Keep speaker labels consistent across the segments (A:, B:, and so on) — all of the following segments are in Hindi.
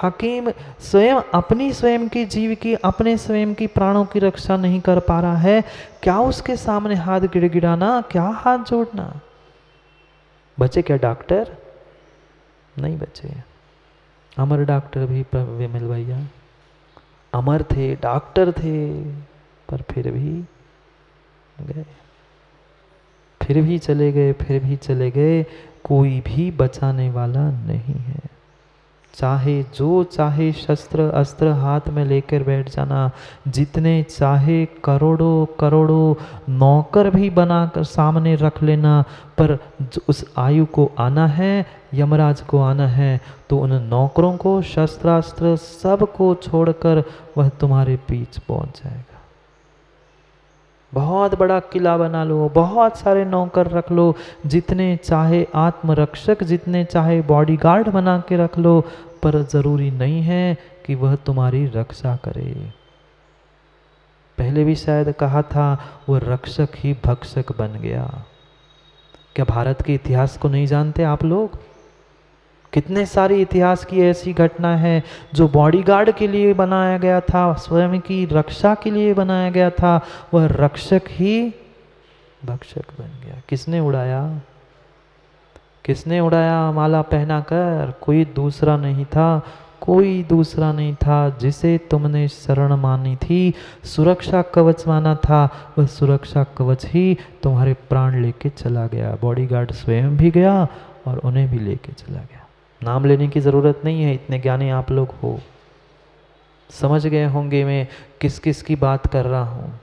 A: हकीम स्वयं अपनी स्वयं की जीव की, अपने स्वयं की प्राणों की रक्षा नहीं कर पा रहा है, क्या उसके सामने हाथ गिड़गिड़ाना, क्या हाथ जोड़ना? बचे क्या डॉक्टर? नहीं बचे। अमर डॉक्टर भी विमल भैया अमर थे, डॉक्टर थे, पर फिर भी गए, फिर भी चले गए, फिर भी चले गए। कोई भी बचाने वाला नहीं है। चाहे जो चाहे शस्त्र अस्त्र हाथ में लेकर बैठ जाना, जितने चाहे करोड़ों करोड़ों नौकर भी बनाकर सामने रख लेना, पर उस आयु को आना है, यमराज को आना है, तो उन नौकरों को शस्त्रास्त्र सब को छोड़कर वह तुम्हारे बीच पहुंच जाएगा। बहुत बड़ा किला बना लो, बहुत सारे नौकर रख लो, जितने चाहे आत्मरक्षक, जितने चाहे बॉडीगार्ड बना के रख लो, पर जरूरी नहीं है कि वह तुम्हारी रक्षा करे। पहले भी शायद कहा था, वह रक्षक ही भक्षक बन गया। क्या भारत के इतिहास को नहीं जानते आप लोग? कितने सारे इतिहास की ऐसी घटना है जो बॉडीगार्ड के लिए बनाया गया था, स्वयं की रक्षा के लिए बनाया गया था, वह रक्षक ही भक्षक बन गया। किसने उड़ाया? किसने उड़ाया माला पहनाकर? कोई दूसरा नहीं था, कोई दूसरा नहीं था जिसे तुमने शरण मानी थी, सुरक्षा कवच माना था। वह सुरक्षा कवच ही तुम्हारे प्राण लेके चला गया। बॉडीगार्ड स्वयं भी गया और उन्हें भी लेके चला गया। नाम लेने की ज़रूरत नहीं है, इतने ज्ञानी आप लोग हो, समझ गए होंगे मैं किस किस की बात कर रहा हूँ।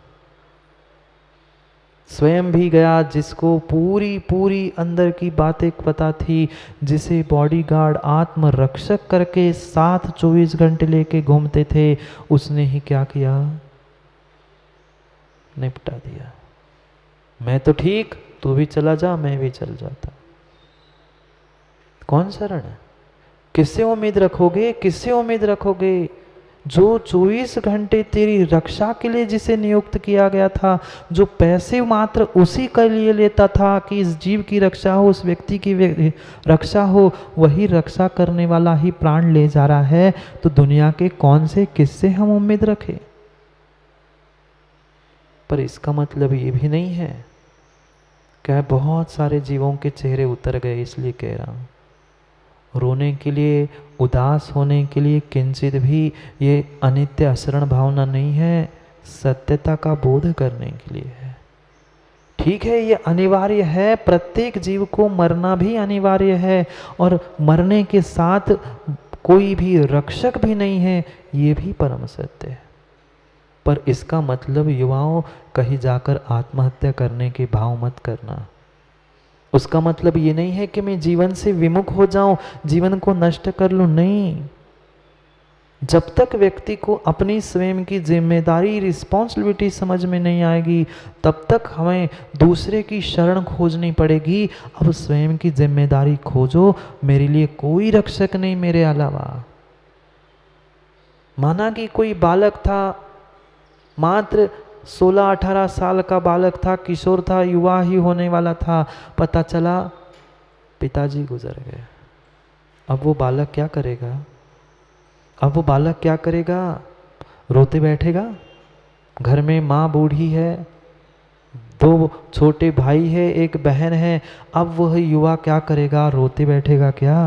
A: स्वयं भी गया, जिसको पूरी पूरी अंदर की बातें पता थी, जिसे बॉडीगार्ड आत्मरक्षक करके साथ 24 घंटे लेके घूमते थे, उसने ही क्या किया? निपटा दिया। मैं तो ठीक, तू भी चला जा, मैं भी चल जाता। कौन शरण है? किससे उम्मीद रखोगे? किससे उम्मीद रखोगे? जो 24 घंटे तेरी रक्षा के लिए जिसे नियुक्त किया गया था, जो पैसे मात्र उसी के लिए लेता था कि इस जीव की रक्षा हो, उस व्यक्ति की रक्षा हो, वही रक्षा करने वाला ही प्राण ले जा रहा है, तो दुनिया के कौन से किससे हम उम्मीद रखें? पर इसका मतलब ये भी नहीं है क्या बहुत सारे जीवों के चेहरे उतर गए, इसलिए कह रहा हूं। रोने के लिए, उदास होने के लिए किंचित भी ये अनित्य असरण भावना नहीं है, सत्यता का बोध करने के लिए है। ठीक है, ये अनिवार्य है, प्रत्येक जीव को मरना भी अनिवार्य है, और मरने के साथ कोई भी रक्षक भी नहीं है, ये भी परम सत्य है। पर इसका मतलब युवाओं कहीं जाकर आत्महत्या करने के भाव मत करना। उसका मतलब ये नहीं है कि मैं जीवन से विमुख हो जाऊं, जीवन को नष्ट कर लूं, नहीं। जब तक व्यक्ति को अपनी स्वयं की जिम्मेदारी, रिस्पॉन्सिबिलिटी समझ में नहीं आएगी, तब तक हमें दूसरे की शरण खोजनी पड़ेगी। अब स्वयं की जिम्मेदारी खोजो, मेरे लिए कोई रक्षक नहीं मेरे अलावा। माना कि कोई बालक था, मात्र 16-18 साल का बालक था, किशोर था, युवा ही होने वाला था, पता चला पिताजी गुजर गए। अब वो बालक क्या करेगा? अब वो बालक क्या करेगा? रोते बैठेगा? घर में माँ बूढ़ी है, 2 छोटे भाई है, 1 बहन है, अब वह युवा क्या करेगा? रोते बैठेगा क्या?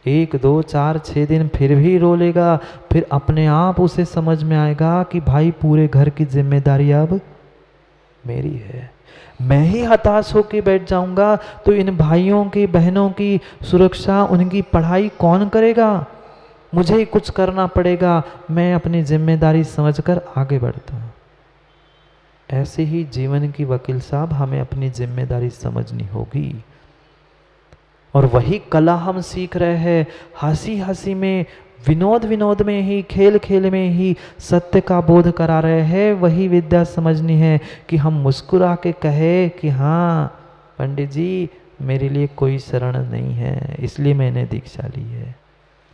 A: 1, 2, 4, 6 दिन फिर भी रो लेगा, फिर अपने आप उसे समझ में आएगा कि भाई पूरे घर की जिम्मेदारी अब मेरी है। मैं ही हताश होकर बैठ जाऊंगा तो इन भाइयों की बहनों की सुरक्षा, उनकी पढ़ाई कौन करेगा? मुझे ही कुछ करना पड़ेगा। मैं अपनी जिम्मेदारी समझकर आगे बढ़ता हूँ। ऐसे ही जीवन की वकील साहब, हमें अपनी जिम्मेदारी समझनी होगी, और वही कला हम सीख रहे हैं। हंसी हंसी में, विनोद विनोद में ही, खेल खेल में ही सत्य का बोध करा रहे हैं। वही विद्या समझनी है कि हम मुस्कुरा के कहे कि हाँ पंडित जी, मेरे लिए कोई शरण नहीं है, इसलिए मैंने दीक्षा ली है।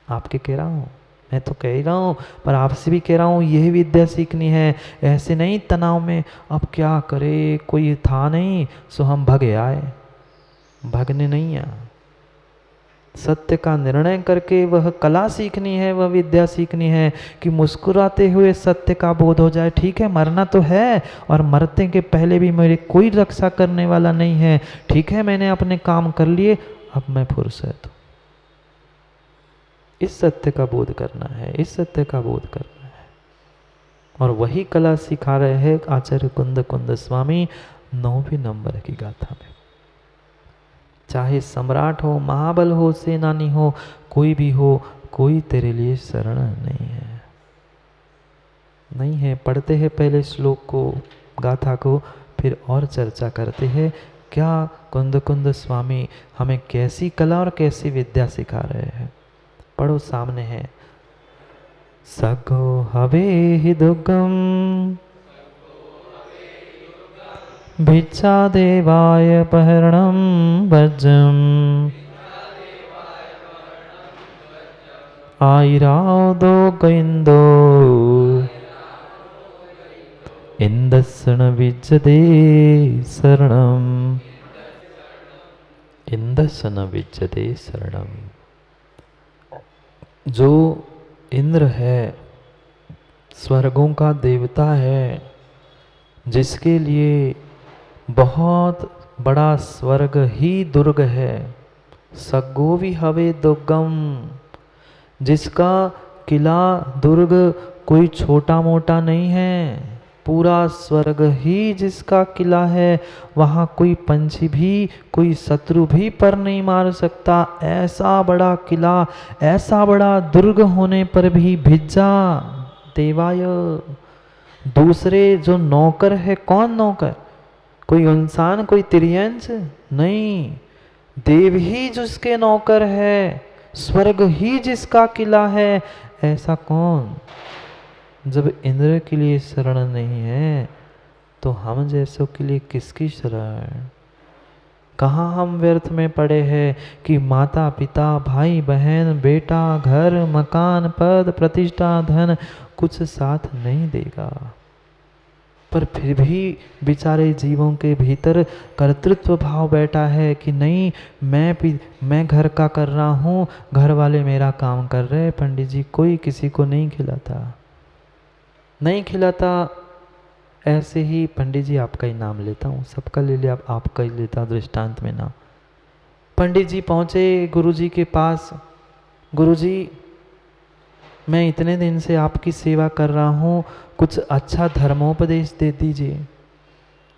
A: आपके कह रहा हूँ, मैं तो कह ही रहा हूँ, पर आपसे भी कह रहा हूँ, यही विद्या सीखनी है। ऐसे नहीं तनाव में, अब क्या करे, कोई था नहीं सो हम भगे आए, भगने नहीं आए। सत्य का निर्णय करके वह कला सीखनी है, वह विद्या सीखनी है कि मुस्कुराते हुए सत्य का बोध हो जाए। ठीक है, मरना तो है और मरते के पहले भी मेरे कोई रक्षा करने वाला नहीं है। ठीक है, मैंने अपने काम कर लिए, अब मैं फुर्सत हूँ। इस सत्य का बोध करना है, इस सत्य का बोध करना है। और वही कला सिखा रहे हैं आचार्य कुंद कुंद स्वामी 9वें नंबर की गाथा में। चाहे सम्राट हो, महाबल हो, सेनानी हो, कोई भी हो, कोई तेरे लिए शरण नहीं है। नहीं है। पढ़ते हैं पहले श्लोक को, गाथा को, फिर और चर्चा करते हैं क्या कुंद कुंद स्वामी हमें कैसी कला और कैसी विद्या सिखा रहे हैं। पढ़ो, सामने है। सगो हवे हि दुर्गम भिक्षा देवाय पहरणम वज्रम आइरादो गइंदो इंदस्सन विजदे शरणम। इंदस्सन विजदे शरणम। जो इंद्र है, स्वर्गों का देवता है, जिसके लिए बहुत बड़ा स्वर्ग ही दुर्ग है। सग्गो भी हवे दुर्गम, जिसका किला दुर्ग कोई छोटा मोटा नहीं है, पूरा स्वर्ग ही जिसका किला है। वहाँ कोई पंछी भी, कोई शत्रु भी पर नहीं मार सकता। ऐसा बड़ा किला, ऐसा बड़ा दुर्ग होने पर भी भिज्जा देवाय, दूसरे जो नौकर है, कौन नौकर? कोई इंसान, कोई तिर्यंच नहीं, देव ही जिसके नौकर है, स्वर्ग ही जिसका किला है। ऐसा कौन? जब इंद्र के लिए शरण नहीं है तो हम जैसों के लिए किसकी शरण? कहाँ हम व्यर्थ में पड़े हैं कि माता पिता भाई बहन बेटा घर मकान पद प्रतिष्ठा धन कुछ साथ नहीं देगा, पर फिर भी बेचारे जीवों के भीतर कर्तृत्व भाव बैठा है कि नहीं, मैं घर का कर रहा हूँ, घर वाले मेरा काम कर रहे हैं। पंडित जी कोई किसी को नहीं खिलाता, नहीं खिलाता। ऐसे ही पंडित जी आपका ही नाम लेता हूँ, सबका ले लिया, आपका ही लेता दृष्टांत में नाम। पंडित जी पहुँचे गुरु जी के पास। गुरु जी मैं इतने दिन से आपकी सेवा कर रहा हूँ, कुछ अच्छा धर्मोपदेश दे दीजिए।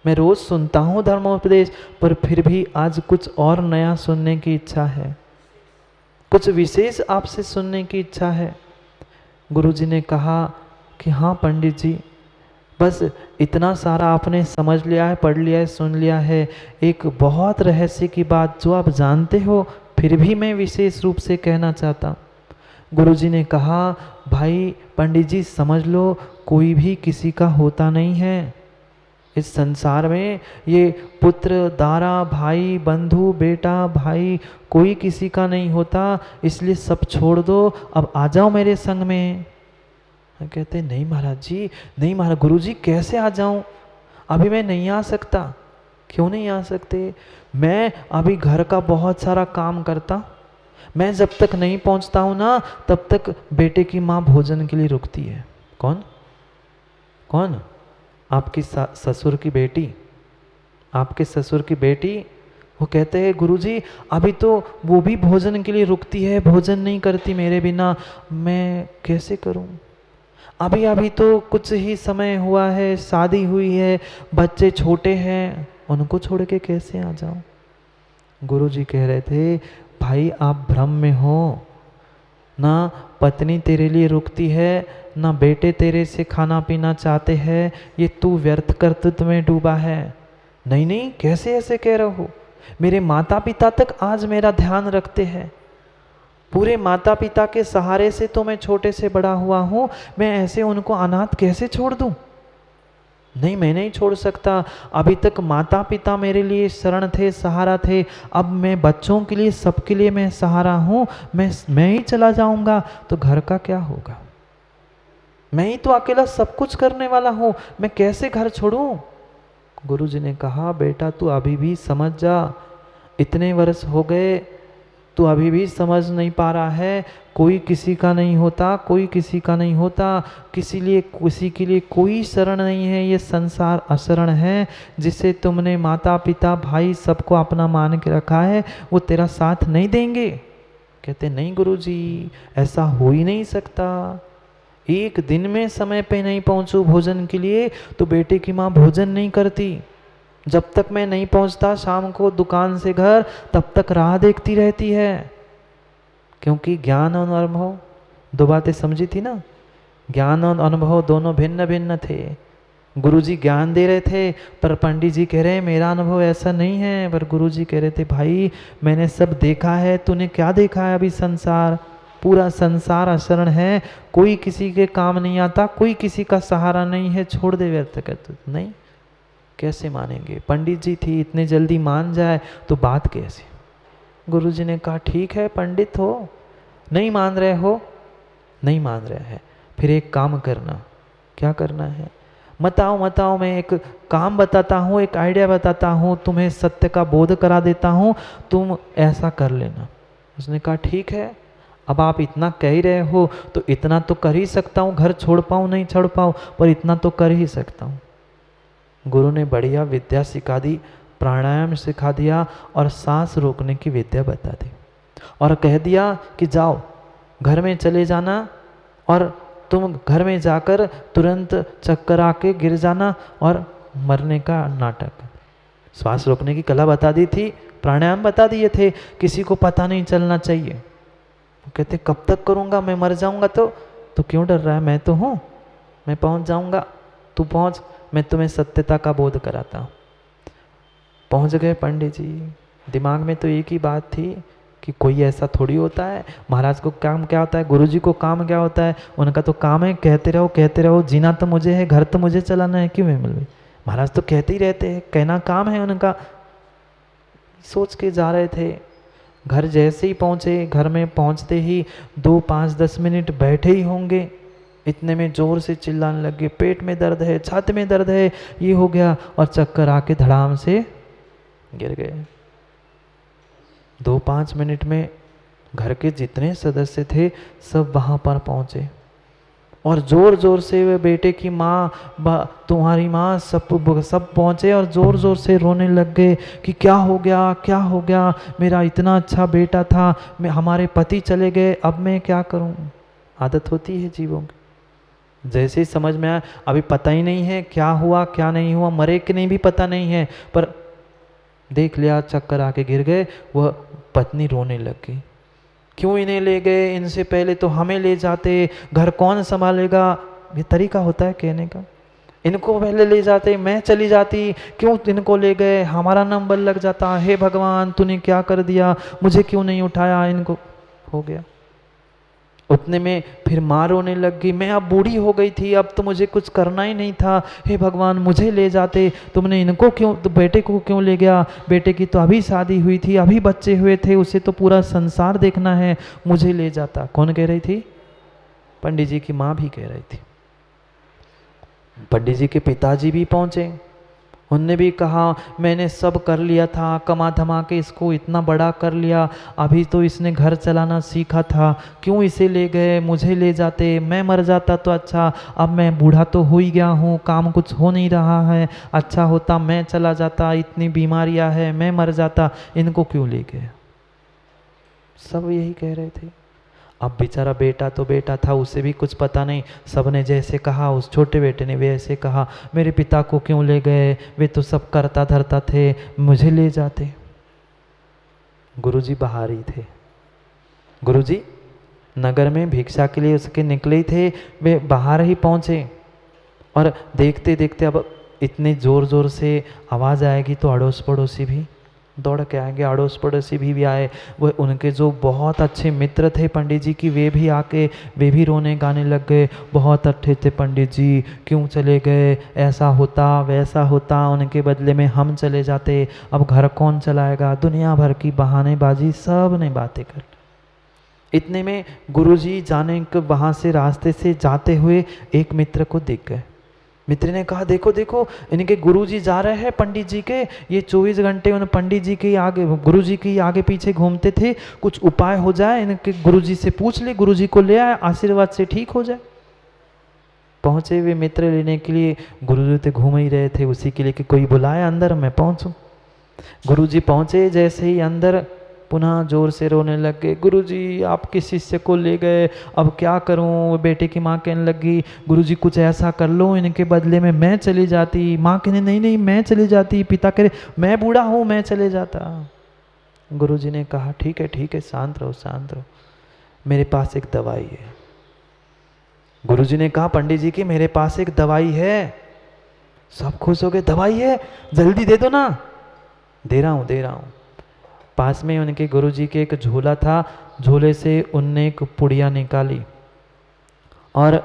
A: मैं रोज़ सुनता हूँ धर्मोपदेश, पर फिर भी आज कुछ और नया सुनने की इच्छा है, कुछ विशेष आपसे सुनने की इच्छा है। गुरुजी ने कहा कि हाँ पंडित जी, बस इतना सारा आपने समझ लिया है, पढ़ लिया है, सुन लिया है। एक बहुत रहस्य की बात जो आप जानते हो, फिर भी मैं विशेष रूप से कहना चाहता हूँ। गुरुजी ने कहा भाई पंडित जी समझ लो, कोई भी किसी का होता नहीं है इस संसार में। ये पुत्र दारा भाई बंधु बेटा भाई कोई किसी का नहीं होता, इसलिए सब छोड़ दो, अब आ जाओ मेरे संग में। कहते नहीं महाराज जी, नहीं महाराज। गुरुजी कैसे आ जाऊं? अभी मैं नहीं आ सकता। क्यों नहीं आ सकते? मैं अभी घर का बहुत सारा काम करता, मैं जब तक नहीं पहुंचता हूं ना तब तक बेटे की माँ भोजन के लिए रुकती है। कौन? कौन? आपकी ससुर की बेटी, आपके ससुर की बेटी। वो कहते हैं गुरुजी अभी तो वो भी भोजन के लिए रुकती है, भोजन नहीं करती मेरे बिना, मैं कैसे करूं? अभी अभी तो कुछ ही समय हुआ है, शादी हुई है, बच्चे छोटे हैं, उनको छोड़ के कैसे आ जाऊं? गुरुजी कह रहे थे भाई आप भ्रम में हो, ना पत्नी तेरे लिए रुकती है, ना बेटे तेरे से खाना पीना चाहते हैं, ये तू व्यर्थ कर्तव्य में डूबा है। नहीं नहीं, कैसे ऐसे कह रहे हो? मेरे माता पिता तक आज मेरा ध्यान रखते हैं, पूरे माता पिता के सहारे से तो मैं छोटे से बड़ा हुआ हूँ, मैं ऐसे उनको अनाथ कैसे छोड़ दूँ? नहीं, मैं नहीं छोड़ सकता। अभी तक माता पिता मेरे लिए शरण थे, सहारा थे, अब मैं बच्चों के लिए, सबके लिए मैं सहारा हूँ। मैं ही चला जाऊँगा तो घर का क्या होगा? मैं ही तो अकेला सब कुछ करने वाला हूँ, मैं कैसे घर छोड़ूं? गुरुजी ने कहा बेटा तू अभी भी समझ जा, इतने वर्ष हो गए, तू अभी भी समझ नहीं पा रहा है, कोई किसी का नहीं होता, कोई किसी का नहीं होता, किसी के लिए कोई शरण नहीं है, ये संसार अशरण है। जिसे तुमने माता पिता भाई सबको अपना मान के रखा है, वो तेरा साथ नहीं देंगे। कहते नहीं गुरुजी, ऐसा हो ही नहीं सकता। एक दिन में समय पे नहीं पहुंचू भोजन के लिए तो बेटे की माँ भोजन नहीं करती। जब तक मैं नहीं पहुंचता शाम को दुकान से घर, तब तक राह देखती रहती है। क्योंकि ज्ञान और अनुभव, दो बातें समझी थी ना, ज्ञान और अनुभव दोनों भिन्न भिन्न थे। गुरुजी ज्ञान दे रहे थे, पर पंडित जी कह रहे हैं मेरा अनुभव ऐसा नहीं है। पर गुरुजी कह रहे थे भाई मैंने सब देखा है, तूने क्या देखा है? अभी संसार, पूरा संसार अशरण है, कोई किसी के काम नहीं आता, कोई किसी का सहारा नहीं है, छोड़ दे व्यर्थ कर। नहीं, कैसे मानेंगे? पंडित जी थी, इतने जल्दी मान जाए तो बात कैसी? गुरुजी ने कहा ठीक है पंडित हो, नहीं मान रहे हो, नहीं मान रहे हैं, फिर एक काम करना। क्या करना है? बताओ, मैं एक काम बताता हूँ, एक आइडिया बताता हूँ, तुम्हें सत्य का बोध करा देता हूँ, तुम ऐसा कर लेना। उसने कहा ठीक है, अब आप इतना कह ही रहे हो तो इतना तो कर ही सकता हूँ, घर छोड़ पाऊँ नहीं छोड़ पाऊँ, पर इतना तो कर ही सकता हूँ। गुरु ने बढ़िया विद्या सिखा दी, प्राणायाम सिखा दिया और सांस रोकने की विद्या बता दी, और कह दिया कि जाओ घर में चले जाना और तुम घर में जाकर तुरंत चक्कर आके गिर जाना और मरने का नाटक। श्वास रोकने की कला बता दी थी, प्राणायाम बता दिए थे, किसी को पता नहीं चलना चाहिए। कहते कब तक करूँगा, मैं मर जाऊँगा तो क्यों डर रहा है? मैं तो हूँ, मैं पहुँच जाऊँगा, तू पहुँच, मैं तुम्हें सत्यता का बोध कराता हूँ। पहुँच गए पंडित जी। दिमाग में तो एक ही बात थी कि कोई ऐसा थोड़ी होता है। महाराज को काम क्या होता है, गुरुजी को काम क्या होता है? उनका तो काम है कहते रहो, जीना तो मुझे है, घर तो मुझे चलाना है, क्यों मिल गई? महाराज तो कहते ही रहते हैं, कहना काम है उनका। सोच के जा रहे थे, घर जैसे ही पहुँचे, घर में पहुँचते ही 2, 5, 10 मिनट बैठे ही होंगे, इतने में जोर से चिल्लाने लगे, पेट में दर्द है, छाती में दर्द है, ये हो गया, और चक्कर आके धड़ाम से गिर गए। 2-5 मिनट में घर के जितने सदस्य थे सब वहाँ पर पहुँचे और जोर जोर से वे बेटे की माँ, तुम्हारी माँ, सब पहुँचे और जोर जोर से रोने लग गए कि क्या हो गया, मेरा इतना अच्छा बेटा था, हमारे पति चले गए, अब मैं क्या करूँ? आदत होती है जीवों की। जैसे ही समझ में आया, अभी पता ही नहीं है क्या हुआ क्या नहीं हुआ, मरे कि नहीं भी पता नहीं है, पर देख लिया चक्कर आके गिर गए। वह पत्नी रोने लग गई, क्यों इन्हें ले गए, इनसे पहले तो हमें ले जाते, घर कौन संभालेगा? ये तरीका होता है कहने का। इनको पहले ले जाते, मैं चली जाती, क्यों इनको ले गए, हमारा नंबर लग जाता, हे भगवान तूने क्या कर दिया, मुझे क्यों नहीं उठाया, इनको हो गया। उतने में फिर माँ रोने लग गई, मैं अब बूढ़ी हो गई थी, अब तो मुझे कुछ करना ही नहीं था, हे भगवान मुझे ले जाते, तुमने इनको क्यों, तो बेटे को क्यों ले गया, बेटे की तो अभी शादी हुई थी, अभी बच्चे हुए थे, उसे तो पूरा संसार देखना है, मुझे ले जाता। कौन कह रही थी? पंडित जी की माँ भी कह रही थी। पंडित जी के पिताजी भी पहुँचे, उनने भी कहा मैंने सब कर लिया था, कमा धमा के इसको इतना बड़ा कर लिया, अभी तो इसने घर चलाना सीखा था, क्यों इसे ले गए, मुझे ले जाते, मैं मर जाता तो अच्छा, अब मैं बूढ़ा तो हो ही गया हूँ, काम कुछ हो नहीं रहा है, अच्छा होता मैं चला जाता, इतनी बीमारियाँ है, मैं मर जाता, इनको क्यों ले गए? सब यही कह रहे थे। अब बेचारा बेटा तो बेटा था, उसे भी कुछ पता नहीं, सबने जैसे कहा, उस छोटे बेटे ने वैसे कहा, मेरे पिता को क्यों ले गए, वे तो सब करता धरता थे, मुझे ले जाते। गुरुजी बाहर ही थे, गुरुजी नगर में भिक्षा के लिए उसके निकले ही थे, वे बाहर ही पहुँचे और देखते देखते अब इतने ज़ोर ज़ोर से आवाज़ आएगी तो अड़ोस पड़ोसी भी दौड़ के आएंगे, अड़ोस पड़ोसी भी आए, वो उनके जो बहुत अच्छे मित्र थे पंडित जी की, वे भी आके वे भी रोने गाने लग गए, बहुत अच्छे थे पंडित जी, क्यों चले गए, ऐसा होता वैसा होता, उनके बदले में हम चले जाते, अब घर कौन चलाएगा, दुनिया भर की बहानेबाजी, सब ने बातें कर। इतने में गुरुजी जाने के वहाँ से रास्ते से जाते हुए एक मित्र को दिख गए, मित्र ने कहा देखो देखो इनके गुरुजी जा रहे हैं पंडित जी के, ये 24 घंटे उन पंडित जी के आगे, गुरुजी के आगे पीछे घूमते थे, कुछ उपाय हो जाए, इनके गुरुजी से पूछ ले, गुरुजी को ले आए, आशीर्वाद से ठीक हो जाए। पहुंचे हुए मित्र लेने के लिए, गुरुजी तो घूम ही रहे थे उसी के लिए कि कोई बुलाया अंदर मैं पहुंचूं। गुरुजी पहुंचे, जैसे ही अंदर पुनः जोर से रोने लग गए, गुरुजी आपके शिष्य को ले गए, अब क्या करूं। बेटे की माँ कहने लगी गुरुजी कुछ ऐसा कर लो, इनके बदले में मैं चली जाती। माँ कहने नहीं नहीं मैं चली जाती। पिता कह रहे मैं बूढ़ा हूं मैं चले जाता। गुरुजी ने कहा ठीक है शांत रहो शांत रहो, मेरे पास एक दवाई है। गुरुजी ने कहा पंडित जी की मेरे पास एक दवाई है। सब खुश हो गए, दवाई है जल्दी दे दो ना। दे रहा हूं। पास में उनके गुरुजी के एक झोला था, झोले से उनने एक पुड़िया निकाली और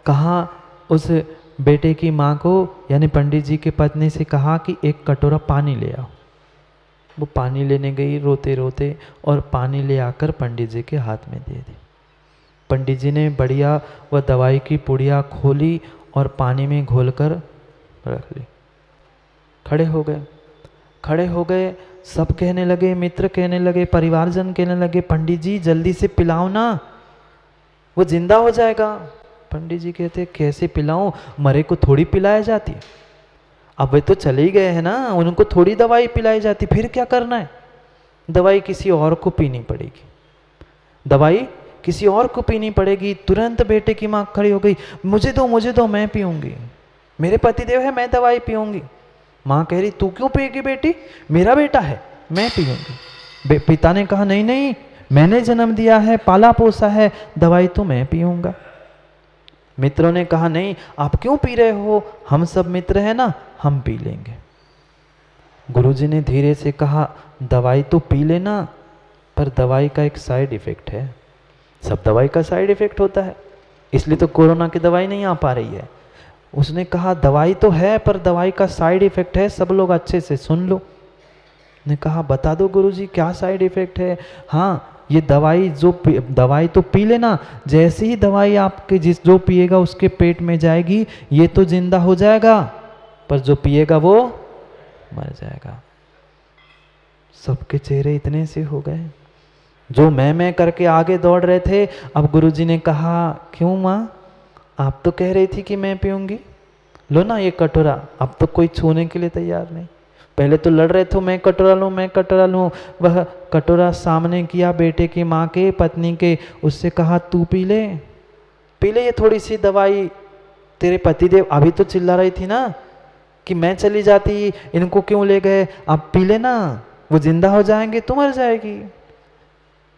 A: कहा उस बेटे की माँ को यानी पंडित जी की पत्नी से कहा कि एक कटोरा पानी ले आओ। वो पानी लेने गई रोते रोते और पानी ले आकर पंडित जी के हाथ में दे दी। पंडित जी ने बढ़िया वह दवाई की पुड़िया खोली और पानी में घोलकर रख ली। खड़े हो गए, सब कहने लगे, मित्र कहने लगे, परिवारजन कहने लगे पंडित जी जल्दी से पिलाओ ना, वो जिंदा हो जाएगा। पंडित जी कहते कैसे पिलाऊं, मरे को थोड़ी पिलाया जाती, अब वे तो चले ही गए हैं ना, उनको थोड़ी दवाई पिलाई जाती, फिर क्या करना है। दवाई किसी और को पीनी पड़ेगी, दवाई किसी और को पीनी पड़ेगी। तुरंत बेटे की माँ खड़ी हो गई, मुझे दो मैं पीऊंगी, मेरे पतिदेव है मैं दवाई पीऊंगी। माँ कह रही तू क्यों पिएगी बेटी, मेरा बेटा है मैं पीऊंगी। पिता ने कहा नहीं नहीं मैंने जन्म दिया है पाला पोसा है, दवाई तो मैं पीऊंगा। मित्रों ने कहा नहीं आप क्यों पी रहे हो, हम सब मित्र हैं ना हम पी लेंगे। गुरुजी ने धीरे से कहा दवाई तो पी लेना, पर दवाई का एक साइड इफेक्ट है। सब दवाई का साइड इफेक्ट होता है, इसलिए तो कोरोना की दवाई नहीं आ पा रही है। उसने कहा दवाई तो है पर दवाई का साइड इफेक्ट है, सब लोग अच्छे से सुन लो। ने कहा बता दो गुरुजी क्या साइड इफेक्ट है। हाँ ये दवाई तो पी लेना, जैसे ही दवाई आपके जो पिएगा उसके पेट में जाएगी ये तो जिंदा हो जाएगा, पर जो पिएगा वो मर जाएगा। सबके चेहरे इतने से हो गए, जो मैं करके आगे दौड़ रहे थे। अब गुरुजी ने कहा क्यों माँ, आप तो कह रही थी कि मैं पीऊंगी, लो ना ये कटोरा। अब तो कोई छूने के लिए तैयार नहीं, पहले तो लड़ रहे थे मैं कटोरा लूँ। वह कटोरा सामने किया बेटे की माँ के पत्नी के, उससे कहा तू पी ले ये थोड़ी सी दवाई। तेरे पतिदेव अभी तो चिल्ला रही थी ना कि मैं चली जाती, इनको क्यों ले गए, अब पी लेना वो जिंदा हो जाएंगे तू मर जाएगी।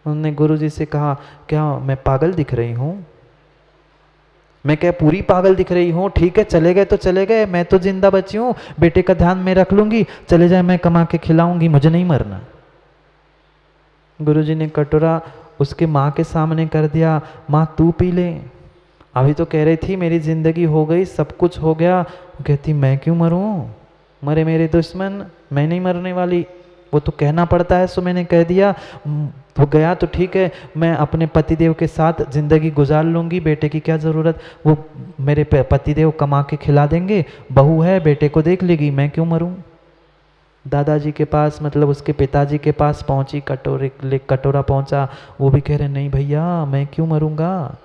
A: उन्होंने गुरुजी से कहा क्या मैं पागल दिख रही हूँ, मैं क्या पूरी पागल दिख रही हूँ। ठीक है चले गए तो चले गए, मैं तो जिंदा बची हूँ, बेटे का ध्यान मैं रख लूंगी, चले जाए मैं कमा के खिलाऊंगी, मुझे नहीं मरना। गुरुजी ने कटोरा उसके माँ के सामने कर दिया, माँ तू पी ले। अभी तो कह रही थी मेरी जिंदगी हो गई सब कुछ हो गया, कहती मैं क्यों मरूं, मरे मेरे दुश्मन, मैं नहीं मरने वाली। वो तो कहना पड़ता है, सो मैंने कह दिया, हो गया तो ठीक है, मैं अपने पतिदेव के साथ जिंदगी गुजार लूंगी, बेटे की क्या ज़रूरत, वो मेरे पतिदेव कमा के खिला देंगे, बहू है बेटे को देख लेगी, मैं क्यों मरूं। दादाजी के पास मतलब उसके पिताजी के पास पहुंची, कटोरा पहुंचा, वो भी कह रहे नहीं भैया मैं क्यों मरूंगा।